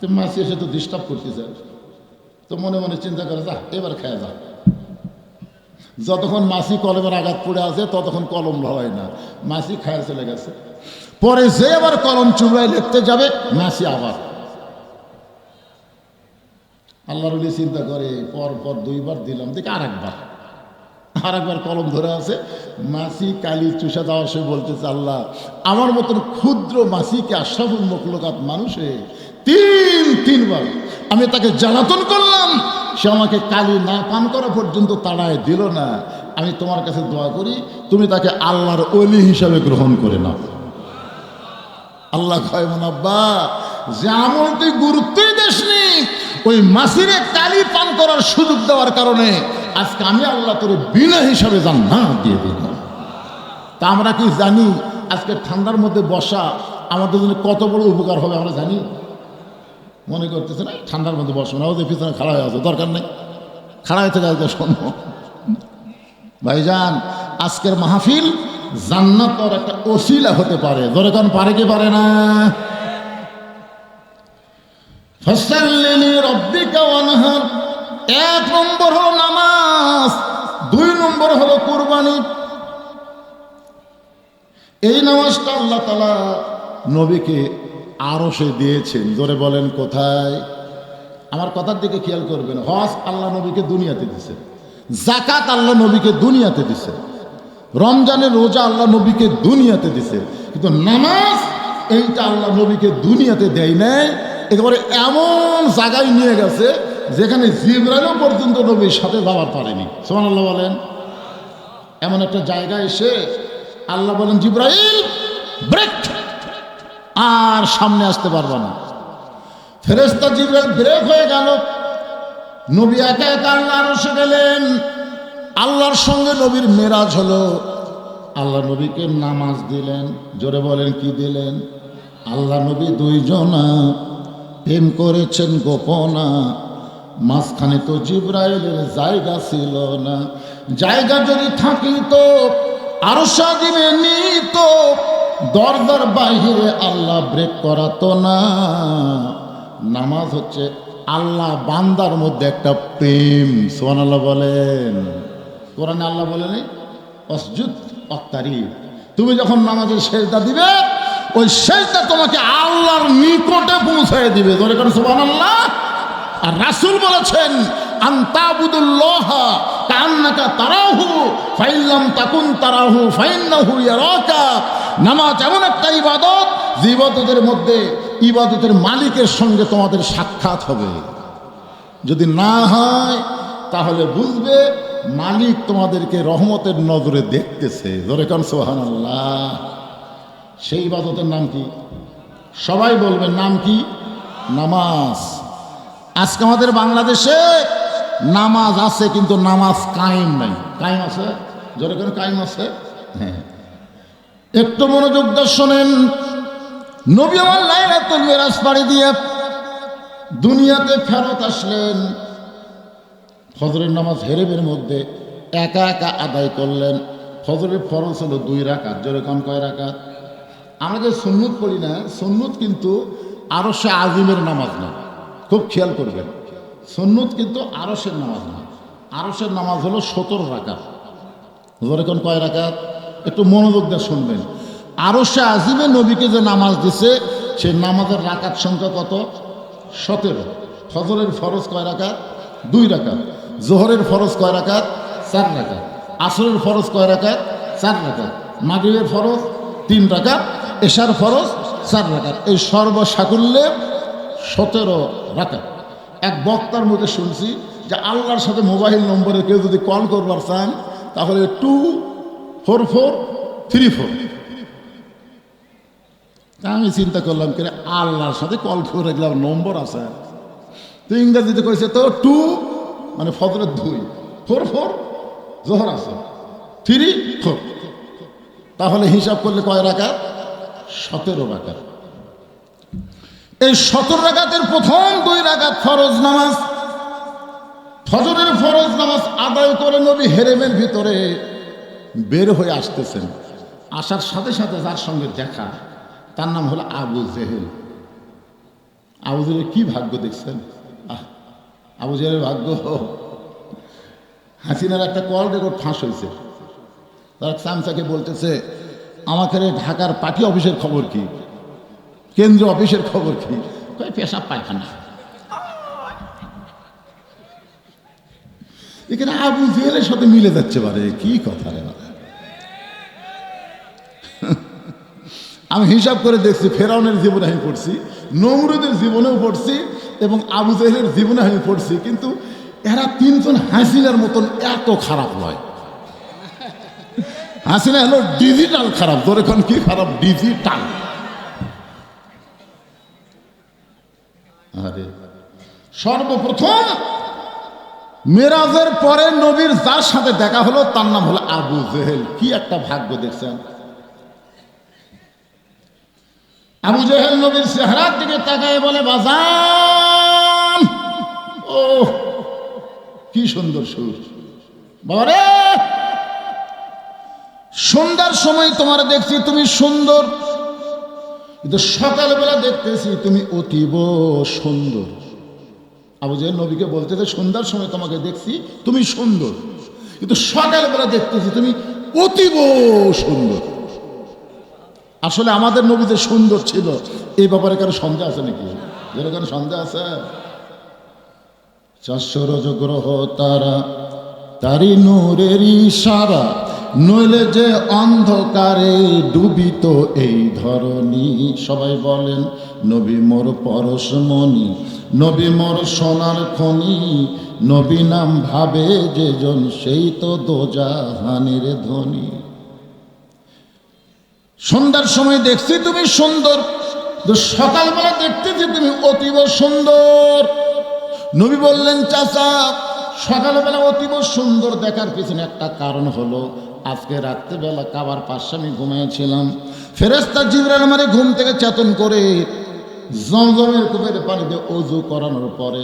তো মাছি এসে তো ডিস্টার্ব করতেছে, তো মনে মনে চিন্তা করে যা এবার খেয়ে যা। যতক্ষণ মাছি কলমের আঘাত পড়ে আছে ততক্ষণ কলম হয় না, মাছি খায় চলে গেছে। পরে যে আবার কলম চুবড়ায় লিখতে যাবে, মাছি আবার। আল্লাহর ওলি চিন্তা করে পর পর 2 বার দিলাম, দেখি আরেকবার কলম ধরে আছে। মাছি কালি চুষা দেওয়ার সে বলতেছে, আল্লাহ আমার মতন ক্ষুদ্র মাছিকে আশরাফুল মখলুকাত মানুষে তিনবার আমি তাকে জ্বালাতন করলাম, সে আমাকে কালি না পান করা পর্যন্ত তাড়ায় দিল না। আমি তোমার কাছে দোয়া করি তুমি তাকে আল্লাহর ওলি হিসাবে গ্রহণ করে নাও। আল্লাহ কয় আব্বা যে আমল তুই গুরুত্বই দেসনি, ওই মাসিরে কালি পান করার সুযোগ দেওয়ার কারণে আজকে আমি আল্লাহ তোর বিনা হিসাবে জান্নাত দিয়ে দিলাম। তা আমরা কি জানি আজকে ঠান্ডার মধ্যে বসা আমাদের জন্য কত বড় উপকার হবে? আমরা জানি? মনে করতেছে না ঠান্ডার মধ্যে বসবো না, ওদের পিছনে খাড়া হয়ে আছে, দরকার নেই, খাড়া হয়ে থেকে আসবে শোনো। ভাইজান আজকের মাহফিল জান্নাত পাওয়ার একটা ওসিলা হতে পারে, ধরে কারণ পারে কি পারে না? ফাসাল্লি রাব্বিকা ওয়ানহার, 1 নম্বর হলো নামাজ, 2 নম্বর হলো কুরবানি। এই নামাজটা আল্লাহ তাআলা নবীকে আরশে দিয়েছেন। জোরে বলেন কোথায়? আমার কথার দিকে খেয়াল করবেন। হজ আল্লাহ নবীকে দুনিয়াতে দিছে, যাকাত আল্লাহ নবীকে দুনিয়াতে দিছে, রমজানের রোজা আল্লাহ নবীকে দুনিয়াতে দিছে, কিন্তু নামাজ এইটা আল্লাহ নবীকে দুনিয়াতে দেয় নাই। একেবারে এমন জায়গায় নিয়ে গেছে যেখানে জিবরাইলও পর্যন্ত নবীর সাথে যাওয়ার পারেনি। সুবহানাল্লাহ বলেন। এমন একটা জায়গায় এসে আল্লাহ বলেন, জিবরাইল ব্রেক, আর সামনে আসতে পারবা না। ফেরেশতা জিবরাইল ব্রেক হয়ে গেল, নবী একা একা আল্লাহর আরশে গেলেন। আল্লাহর সঙ্গে নবীর মেরাজ হলো। আল্লাহ নবীকে নামাজ দিলেন। জোরে বলেন কি দিলেন? আল্লাহ নবী 2 জনা প্রেম করেছেন গোপনা, মাঝখানে তো জিবরাইলের জায়গা ছিল না। জায়গা যদি থাকিত আরশ দিবে নিত, দরজার বাহিরে আল্লাহ ব্রেক করাতো না। নামাজ হচ্ছে আল্লাহ বান্দার মধ্যে একটা প্রেম। সুবহানাল্লাহ বলেন। কোরআনে আল্লাহ বলেন অসজুদ ওয়াক্তারিব, তুমি যখন নামাজের সেজদা দিবে ওই সেজদা তোমাকে আল্লাহর নিকটে পৌঁছায় দিবে। ধরে করেন সুবহানাল্লাহ। আর রাসূল বলেছেন আনতাবুদুল্লাহ কান্নাকা তারাহু ফাইল্লাম তাকুন তারাহু ফাইন্নাহু ইয়ারাকা। নামাজ এমন একটা ইবাদত যে ইবাদতের মধ্যে ইবাদতের মালিকের সঙ্গে তোমাদের সাক্ষাৎ হবে। যদি না হয় তাহলে বুঝবে মালিক তোমাদেরকে রহমতের নজরে দেখতেছে। ধরে কারণ সুবহানাল্লাহ। সেই ইবাদতের নাম কি? সবাই বলবেন নাম কি? নামাজ। আজকে আমাদের বাংলাদেশে নামাজ আছে কিন্তু নামাজ কায়েম নাই। কায়েম আছে? জোরে করে কায়েম আছে? হ্যাঁ। একটু মনোযোগ দিয়ে শোনেন। নবী আমার লাইলাতুল মিরাজ পাড়ি দিয়ে দুনিয়াতে ফেরত আসলেন। ফজরের নামাজ হেরেবের মধ্যে একা একা আদায় করলেন। ফজরের ফরজ হলো 2 রাকাত। জোরে কোন কয় রাকাত? আমরা যে সুন্নত পড়ি না, সুন্নত কিন্তু আরশে আজিমের নামাজ না, খুব খেয়াল করবেন। সুন্নত কিন্তু আরশের নামাজ না। আরশের নামাজ হলো 17 রাকাত। জোরে কোন কয় রাকাত? একটু মনোযোগ দিয়ে শুনবেন। আরশে আজিমে নবীকে যে নামাজ দিছে সেই নামাজের রাকাত সংখ্যা কত? 17। ফজরের ফরজ কয় রাকাত? 2 রাকাত। জোহরের ফরজ কয় রাকাত? 4 রাকাত। আসরের ফরজ কয় রাকাত? 4 রাকাত। মাগরিবের ফরজ 3 রাকাত। এশার ফরজ 4 রাকাত। এই সর্বসাকুল্যে 17 রাকাত। এক বক্তার মুখে শুনছি যে আল্লাহর সাথে মোবাইল নম্বরে কেউ যদি কল করবার চান তাহলে 24434। আমি চিন্তা করলাম কে আল্লাহর সাথে কল করে গেলাম, নম্বর আছে তো ইংরেজিতে কইছে তো 2 মানে ফজরের 2, 44 জোহর আছে 34। তাহলে হিসাব করলে কয় রাকাত? 17 রাকাত। এই 17 রাকাতের প্রথম 2 রাকাত ফরজ নামাজ। ফজরের ফরজ নামাজ আদায় করে নবী হেরেমের ভিতরে বের হয়ে আসতেছেন। আসার সাথে সাথে যার সঙ্গে দেখা তার নাম হলো আবু জেহেল। আবু জেহেলের কি ভাগ্য দেখছেন? আবু জেহেলের ভাগ্য, হাসিনার একটা কল রেকর্ড ফাঁস হয়েছে। তার সামসাকে বলতেছে, আমাকে ঢাকার পার্টি অফিসের খবর কি, কেন্দ্রীয় অফিসের খবর কি? পেশাব পায়খানা। এখানে আবু জেহেলের সাথে মিলে যাচ্ছে পারে, কি কথা রে। আমি হিসাব করে দেখছি, ফেরাউনের জীবনে আমি পড়ছি, নমরুদের জীবনেও পড়ছি এবং আবু জেহেলের জীবনে আমি পড়ছি, কিন্তু এরা তিনজন হাসিনার মতন এত খারাপ নয়। হাসিনা হলো ডিজিটাল খারাপ, তোর এখন কি খারাপ? ডিজিটাল। আরে সর্বপ্রথম মেরাজের পরে নবীর যার সাথে দেখা হলো তার নাম হলো আবু জেহেল। কি একটা ভাগ্য দেখছেন। আবু জেহেল নবীর চেহারার দিকে তাকায় বলে, বাজান, ও কি সুন্দর সুর, বাবারে সন্ধ্যার সময় তোমার দেখছি তুমি সুন্দর, কিন্তু সকালবেলা দেখতেছি তুমি অতীব সুন্দর। আবু জেহেল নবীকে বলতেছে, সন্ধ্যার সময় তোমাকে দেখছি তুমি সুন্দর, কিন্তু সকালবেলা দেখতেছি তুমি অতীব সুন্দর। আসলে আমাদের নবী যে সুন্দর ছিল এই ব্যাপারে কারো সন্দেহ আছে নাকি? যেরকম সন্দেহ আছে? 400 গ্রহ তারা, তারি নূরের ইশারা, নইলে যে অন্ধকারে ডুবিত এই ধরনী। সবাই বলেন, নবী মোর পরশমণি, নবী মোর সোনার খনি, নবী নাম ভাবে যেজন সেই তো দোজাহানের ধনী। সন্ধ্যার সময় দেখছি তুমি সুন্দর, সকালবেলা দেখতেছি তুমি অতীব সুন্দর। নবী বললেন, চাচা সকালবেলা অতীব সুন্দর দেখার পিছনে একটা কারণ হলো, আজকে রাত্রিবেলা কাবার পাশে আমি ঘুমিয়েছিলাম, ফেরেশতা জিবরাইল আমারে ঘুম থেকে চেতন করে জমজমের কূপের পানিতে ওযু করানোর পরে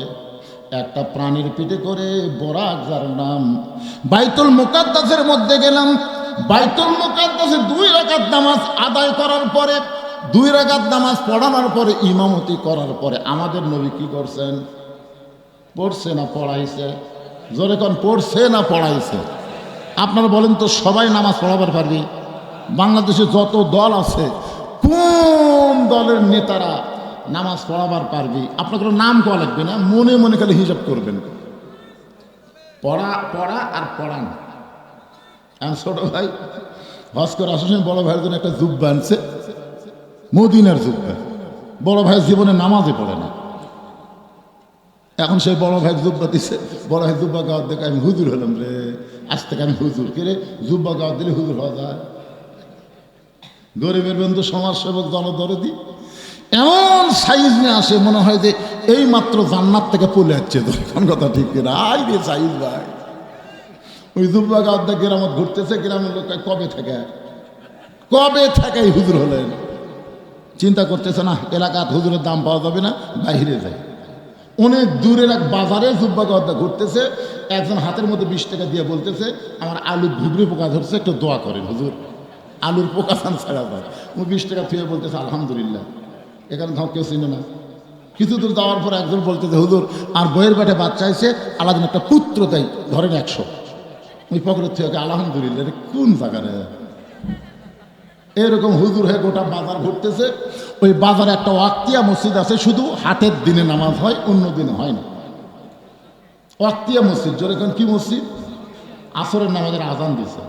একটা প্রাণীর পিঠে করে বরাক, যার নাম, বাইতুল মুকাদ্দাসের মধ্যে গেলাম। বাইতুল মুকাদ্দাসে 2 রাকাত নামাজ আদায় করার পরে, 2 রাকাত নামাজ পড়ানোর পরে, ইমামতি করার পরে আমাদের নবী কি করছেন? পড়ছে না পড়াইছে? জোরে কোন, পড়ছে না পড়াইছে? আপনারা বলেন তো, সবাই নামাজ পড়াবার পারবি? বাংলাদেশে যত দল আছে, কোন দলের নেতারা নামাজ পড়াবার পারবি? আপনার কোনো নাম করা লাগবে না, মনে মনে খালি হিসাব করবেন, পড়া পড়া আর পড়ান। আমি ছোট ভাই হজ করে আসার সময় বড় ভাইয়ের জন্য একটা জুব্বা আনছে, মদিনার জুব্বা। বড় ভাইয়ের জীবনে নামাজে পড়ে না, এখন সেই বড় ভাই জুব্বা দিছে। বড় ভাই জুব্বা গাওয়ার দেখে আমি হুজুর হলাম রে, আজ থেকে আমি হুজুর। কে রে, জুব্বা গাওয়ার দিলে হুজুর হওয়া যায়? গরিবের বন্ধু, সমাজসেবক, জনদরদি, এমন সাইজ নিয়ে আসে মনে হয় যে এই মাত্র জান্নাত থেকে পলে যাচ্ছে। কোন কথা ঠিক কিনা? আই রে সাইজ ভাই, ওই জুব্বা গাওয়ার দেখে গ্রামত ঘুরতেছে, গ্রামের লোক কবে থেকে এই হুজুর হলেন? চিন্তা করতেছে না এলাকাত হুজুরের দাম পাওয়া যাবে না, বাইরে যায়। অনেক দূরের এক বাজারে জুব্বা গাওয়ার ঘুরতেছে, একজন হাতের মধ্যে 20 টাকা দিয়ে বলতেছে, আমার আলু ঘুগড়ি পোকা ধরছে, একটু দোয়া করেন হুজুর, আলুর পোকা ছাড়া যায়। ও 20 টাকা থুয়ে বলতেছে আলহামদুলিল্লাহ। এখানে ধর কেউ চিনে না। কিছু দূর যাওয়ার পর একজন বলতেছে, হুজুর আর বইয়ের পেটে বাচ্চা হয়েছে, আল্লাহ যেন একটা পুত্র দেয়, ধরেন 100। ওই পকেটের থেকে আলহামদুলিল্লাহ। কোন জায়গায় এরকম হুজুর হয়ে গোটা বাজার ঘুরতেছে? ওই বাজারে একটা ওয়াক্তিয়া মসজিদ আছে, শুধু হাটের দিনে নামাজ হয়, অন্য দিনে হয় না। ওয়াক্তিয়া মসজিদ, যেরকম কি মসজিদ? আসরের নামাজের আজান দিছে,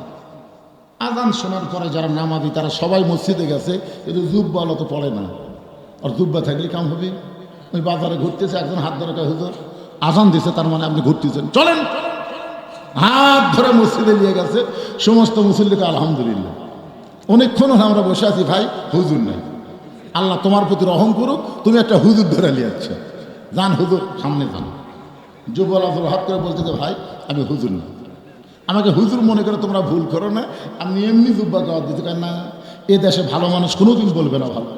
আজান শোনার পরে যারা নামাজি তারা সবাই মসজিদে গেছে, কিন্তু জুব্বালো তো পড়ে না। আর জুব্বা থাকলে কাম হবে? ওই বাজারে ঘুরতেছে, একজন হাত ধরে কয়, হুজুর আজান দিছে, তার মানে আপনি ঘুরতেছেন, চলেন। হাত ধরে মসজিদে নিয়ে গেছে, সমস্ত মুসল্লিকে আলহামদুলিল্লাহ। অনেকক্ষণ হলে আমরা বসে আছি, ভাই হুজুর নাই। আল্লাহ তোমার প্রতি রহম করুক, তুমি একটা হুজুর ধরে নিয়ে যাচ্ছ, যান হুজুর সামনে যান। যুবলা হাত করে বলতেছে, ভাই আমি হুজুর না, আমাকে হুজুর মনে করে তোমরা ভুল করো না, আমি এমনি জুব্বা গাওয়া দিতে পারি না। এ দেশে ভালো মানুষ কোনোদিন বলবে না ভালো,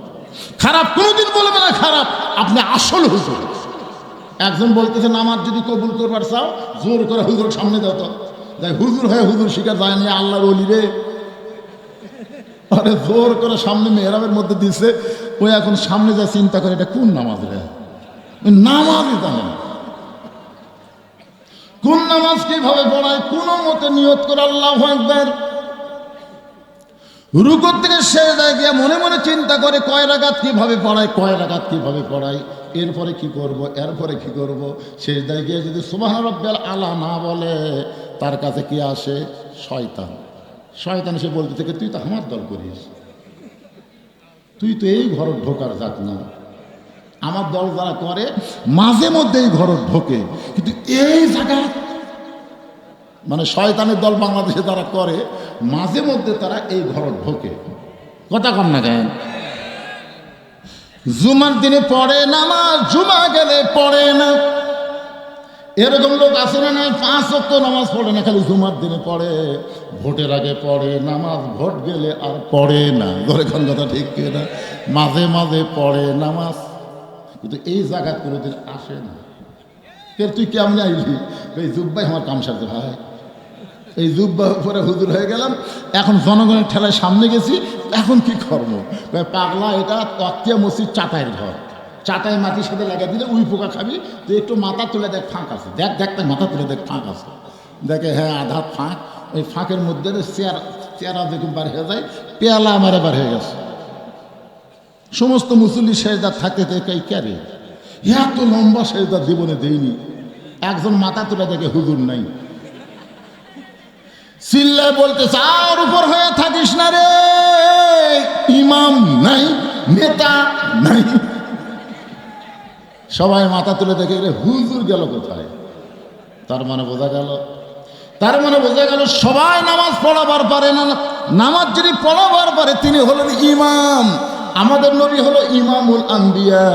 খারাপ কোনোদিন বলবে না খারাপ, আপনি আসল হুজুর। একজন বলতেছে, নামাজ যদি কবুল করবার চাও জোর করে হুজুর সামনে দাও। তো যাই হুজুর হয়ে হুজুর শিখা যায়নি, আল্লাহর ওলি রে। আরে জোর করে সামনে মেহরাবের মধ্যে দিচ্ছে, ওই এখন সামনে যা চিন্তা করে এটা কোন নামাজ রে, নামাজই জানে না। কোন নামাজ কিভাবে পড়ায় কোনো মতে নিয়ত করে আল্লাহু আকবার, রুকুর থেকে সেজদায় গিয়ে মনে মনে চিন্তা করে কয় রাকাত কিভাবে পড়ায়, কয় রাকাত কিভাবে পড়ায়, এরপরে কি করব, এরপরে কি করব। সেজদায় গিয়ে যদি সুবহান রাব্বিয়াল আলা না বলে, তার কাছে কি আসে? শয়তান। শয়তান এসে বলতে থেকে, তুই তো আমার দল করিস, তুই তো এই ঘর ঢোকার জাত না। আমার দল যারা করে মাঝে মধ্যে এই ঘর ঢোকে, কিন্তু এই জায়গা মানে শয়তানের দল বাংলাদেশে তারা করে, মাঝে মধ্যে তারা এই ঘর ঢোকে। কথা কম না কেন? জুমার দিনে পড়ে নামাজ, জুমা গেলে পড়ে না। এরকম লোক আছে না নাই? 5 ওয়াক্ত নামাজ পড়ে না, খালি জুমার দিনে পড়ে। ভোটের আগে পড়ে নামাজ, ভোট গেলে আর পড়ে না। ধরে কোন কথা ঠিক কিনা? মাঝে মাঝে পড়ে নামাজ, কিন্তু এই জায়গা কোনোদিন আসে না। তুই কেমন আইলি? এই জুব্বাই আমার কাম সারতে ভাই, এই জুব্বা পরে হুজুর হয়ে গেলাম, এখন জনগণের ঠেলায় সামনে গেছি, এখন কি করবো? পাগলা, এটা তক্তিয়া মসজিদ চাটাইয়ের ঘর, চাটাই মাটির সাথে লাগা দিলে উই পোকা খাবি। তুই একটু মাথা তুলে দেখ, ফাঁক আছে, দেখ দেখ তাই মাথা তুলে দেখ, ফাঁক আছে। দেখে হ্যাঁ আধা ফাঁক, ওই ফাঁকের মধ্যে চেয়ারা দেখুন বার হয়ে যায়, পেয়ালা আমারে বার হয়ে গেছে। সমস্ত মুসল্লি সেজদা থাকতে থেকে ক্যারে এত লম্বা সেজদা জীবনে দেয়নি। একজন মাথা তুলে দেখে হুজুর নাই, চিল্লায় বলতেছে, আর উপর হয়ে থাকিস না রে, ইমাম নাই, নেতা নাই। সবাই মাথা তুলে দেখে রে হুজুর গেল কোথায়? তার মানে বোঝা গেল সবাই নামাজ পড়াবার পারে না। নামাজ যিনি পড়াবার পারে তিনি হলেন ইমাম। আমাদের নবী হলো ইমামুল আম্বিয়া,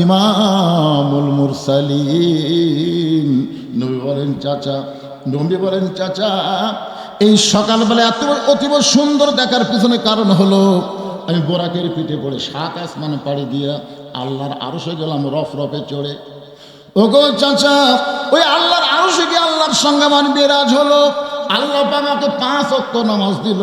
ইমামুল মুরসালিন। নবী বলেন চাচা, এই সকালবেলা এত অতীব সুন্দর দেখার পিছনে কারণ হলো আমি বোরাকের পিঠে পড়ে 7 আসমানে পাড়ি দিয়া আল্লাহর আরশে গেলাম রফে চড়ে। ওগো চাচা, ওই আল্লাহর আরশে গিয়ে আল্লাহর সঙ্গে আমার বিরাজ হলো। আল্লাহ আমাকে 5 ওয়াক্ত নামাজ দিল।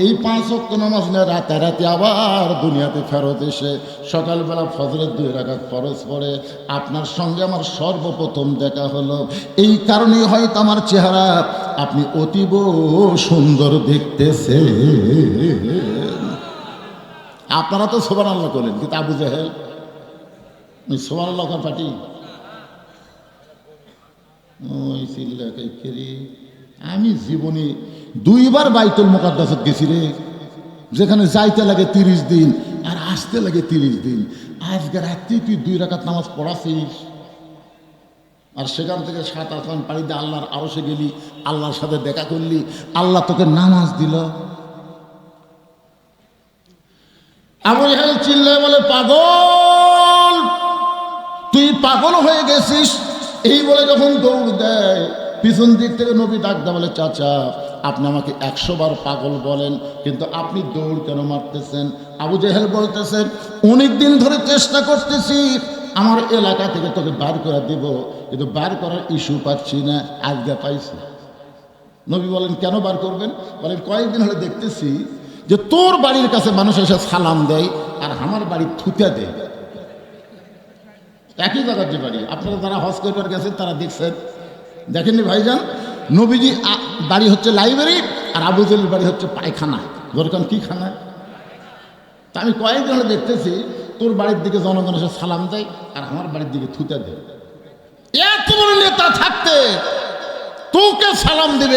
এই 5 ওয়াক্ত নামাজ নিয়ে রাতারাতি আবার দুনিয়াতে ফেরত এসে সকালবেলা ফজরের 2 রাকাত ফরজ পড়ে আপনার সঙ্গে আমার সর্বপ্রথম দেখা হলো। এই কারণেই হয়তো আমার চেহারা আপনি অতীব সুন্দর দেখতেছে। আপনারা তো সুবহানাল্লাহ করলেন, কিন্তু আবু জাহেল সুবহানাল্লাহ কর পাটি ওই চিল্লাকে। আমি জীবনে 2 বার বাইতুল মুকাদ্দাসে গেছি রে, যেখানে যাইতে লাগে 30 দিন আর আসতে লাগে 30 দিন। আজকে রাত্রি তুই 2 রাকাত নামাজ পড়াছিস, আর সেখান থেকে 7 আসমান পাড়ি দিয়ে আল্লাহর আরশে গেলি, আল্লাহর সাথে দেখা করলি, আল্লাহ তোকে নামাজ দিল। আবু জাহেল চিল্লায় বলে, পাগল, তুই পাগল হয়ে গেছিস। এই বলে যখন দৌড় দেয়, পিছন দিক থেকে নবী ডাকদা বলে, চাচা আপনি আমাকে 100 বার পাগল বলেন, কিন্তু আপনি দৌড় কেন মারতেছেন? আবু জাহেল বলতেছেন, অনেক দিন ধরে চেষ্টা করতেছি আমার এলাকা থেকে তোকে বার করে দিব, কিন্তু বার করার ইস্যু পাচ্ছি না, আজকে পাইছি। নবী বলেন, কেন বার করবেন? বলেন, কয়েকদিন হলে দেখতেছি যে তোর বাড়ির কাছে মানুষ এসে সালাম দেয় আর আমার বাড়ি থুতে দেয়। একই জায়গার যে বাড়ি, আপনারা যারা হজ করবার গেছেন তারা দেখছেন, দেখেননি ভাইজান? নবীজি বাড়ি হচ্ছে লাইব্রেরি আর আবু জাহেলের বাড়ি হচ্ছে পায়খানা। দরকার কি খানা? তা আমি কয়েকদিন হলে দেখতেছি তোর বাড়ির দিকে জনগণ এসে সালাম দেয় আর আমার বাড়ির দিকে থুতে দেয়। এত বড় নেতা থাকতে তোকে সালাম দেবে